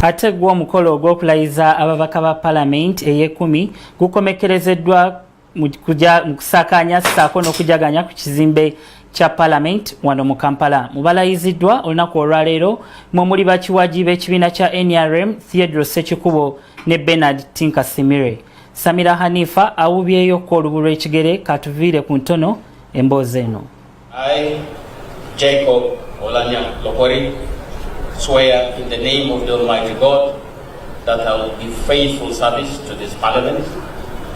Ate gw'omukolo ogw'okulayiza ababaka ba Parliament ey'ekumi gukomekerezeddwa mu kusakanya ssaako n'okujaganya ku kizimbe kya Parliament wano mu Kampala. Mu balayiziddwa olunaku olwaleero muli bakiwaji b'ekibiina kya NRM Theodore Ssekikubo ne Bernard Tinkasimire. Samira Hanifa awubyeyo olubu lw'ekigere katuviire ku ntono emboozi eno. I, Jacob Olanya Lokori, swear in the name of the Almighty God that I will give faithful service to this Parliament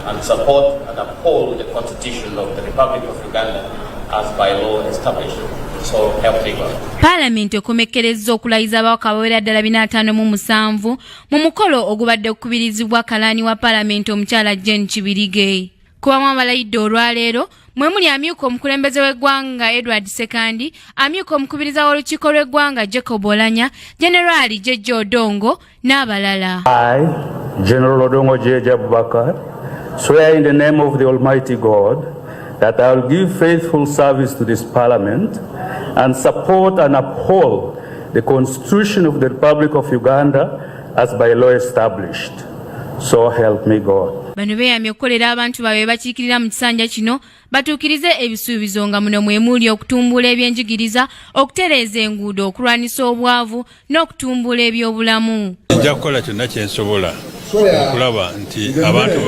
and support and uphold the Constitution of the Republic of Uganda as by law established. So help me God. Parliament ekomekerezza okulayiza abawaka abawera ddala 507 mu mukolo ogubadde okubirizibwa kalaani wa Parliament omukyala Jane Kibirige. Kubamu abalayidde olwaleero mwe muli amyuka omukulembeze w'eggwanga Edward Sekandi, amyuka omukubiriza w'olukiiko lw'eggwanga Jacob Olanya, General Jeje Odongo n'abalala. I, General Odongo Jeje Abubakar, swear in the name of the Almighty God that I will give faithful service to this Parliament and support and uphold the Constitution of the Republic of Uganda as by law established. So help me God. Bano beeyamye okukolera abantu baabwe bakiikirira mu kisanja kino batuukirize ebisuubizo nga muno mwe muli okutumbula ebyenjigiriza, okutereeza enguudo, okulwanisa obwavu n'okutumbula ebyobulamu. Nja kukola kyonna kye nsobola okulaba nti abantu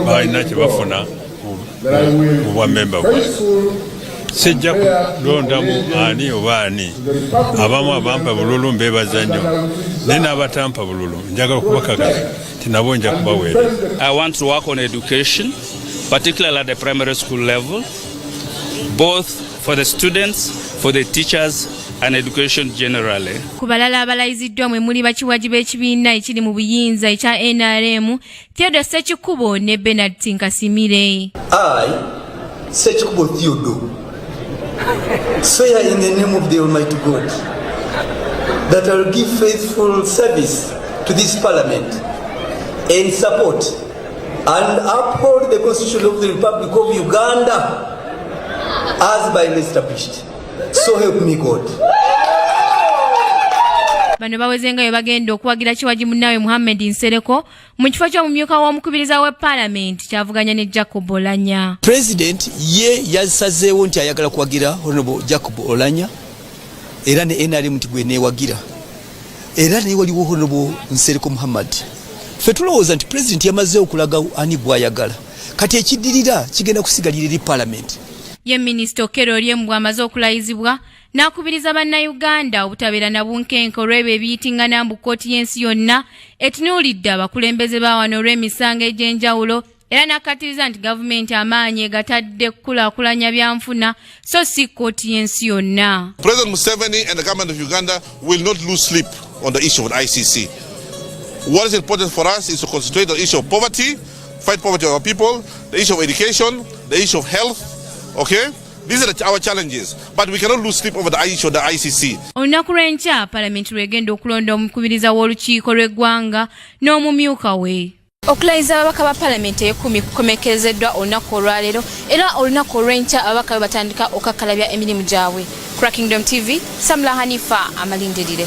balina kye bafuna mu bwammemba bwabwe. Sijja kulondamu ani oba ani. Abamu abampa bululu mbeebaza nnyo naye n'abatampa bululu njagala okubakakasa nti nabo nja kubaweereza. I want to work on education, particularly at the primary school level, both for the students, for the teachers and education generally. Ku balala abalayiziddwa mwe muli bakiwaji b'ekibiina ekiri mu buyinza ekya NRM Theodore Ssekikubo ne Bernard Tinkasimire. I, Ssekikubo Theodore, swear in the name of the Almighty God that I will give faithful service to this Parliament and support and uphold the Constitution of the Republic of Uganda as by law established. So help me God. Bano bawezengayo bagenda okuwagira kiwaji munnawe Muhammad Nsereko mu kifo ky'omumyuka w'omukubiriza wa Parliament kyavuganya ne Jacob Olanya. President ye yasazeewo nti ayagala kuwagira Honorable Jacob Olanya era ne NRM nti gwe neewagira era ne waliwo Honorable Nsereko Muhammad. Ffe tulowooza nti President yamaze okulaga ani gw'ayagala kati ekiddirira kigenda kusigalira eri Parliament. Ye Minisita Okello Oryem bw'amaze okulayizibwa n'akubiriza bannayuganda obutabeera na bunkenke olw'ebyo ebiyitingana mu kkooti y'ensi yonna etunuulidde abakulembeze ba wano olw'emisango egy'enjawulo era n'akkatiriza nti gavumenti amaanyi egatadde kukulaakulanya byanfuna so si kkooti y'ensi yonna. President Museveni and the government of Uganda will not lose sleep on the issue of the ICC. What is important for us is to concentrate on the issue of poverty, fight poverty of our people, the issue of education, the issue of health, okay? These are our challenges, but we cannot lose sleep over the issue of the ICC. Olunaku lw'enkya Parliament lwegenda okulonda omukubiriza w'olukiiko lw'eggwanga n'omumyuka we. Okulayiza ababaka ba Parliament ey'ekumi kukomekerezeddwa olunaku olwaleero era olunaku olw'enkya ababaka batandika okukkalabya emirimu gyabwe. Crackingdom TV, Samla Hanifa amalindirire.